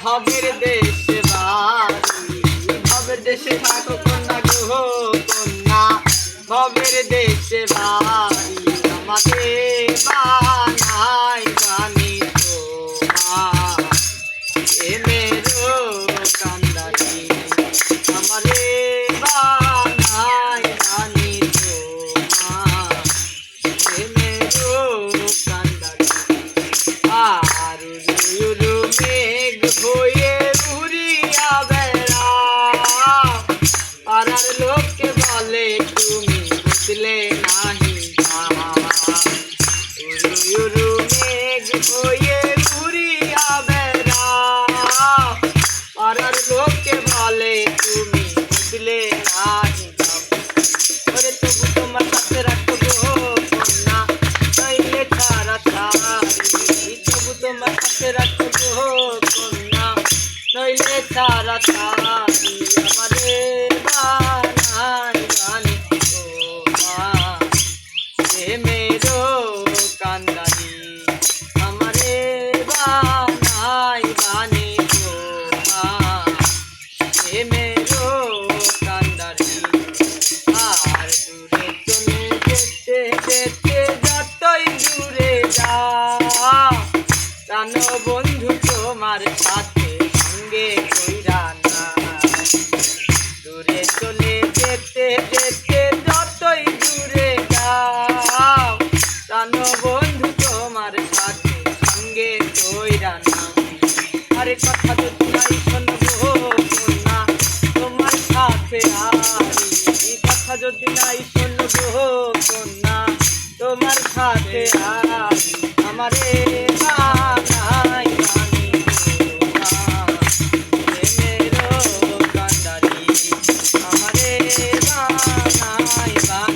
ভবের দেশে বাড়ি, ভবের দেশে থাকো কন্যা গো কন্যা, ভবের দেশে বাড়ি আমাদের বানাই বানি তোমার মেরো কান্দারি আমারে বানাই বানি তোমার মেরো কান্দারি। আর উড়ু মেঘ হয়ে উড়িয়া বেড়াও, পাড়ার লোককে বলে তুমি বুঝলে নাহি উড়ু মেঘ হয়ে উড়িয়া বেড়াও, পাড়ার লোককে বলে তুমি বুঝলে নাহি। ওরে তবু তোমার সাথে রাখবো গো কন্যা, নইলে ছাড়া ছাড়ি, তবু তোমার সাথে রাখবো গো কন্যা, নইলে ছাড়া ছাড়ি আমারে বানাই বানি তোমার মেরো কান্দারি আমারে বানাই বানি তোমার মেরো কান্দারি। আর দূরে চলে যেতে যেতে যতই দূরে যাও, জানো বন্ধু তোমার সাথে সঙ্গে কইরা না। দূরে চলে যেতে যেতে যতই দূরে যাও, জানো বন্ধু তোমার সাথে সঙ্গে কইরা না। আরে কথা যদি নাই শোনবো কন্যা তোমার সাথে আরি, কথা যদি নাই শোনবো কন্যা তোমার সাথে আরি আমারে বানাই বানি তোমার মেরো কান্দারি আমারে বানাই বানি।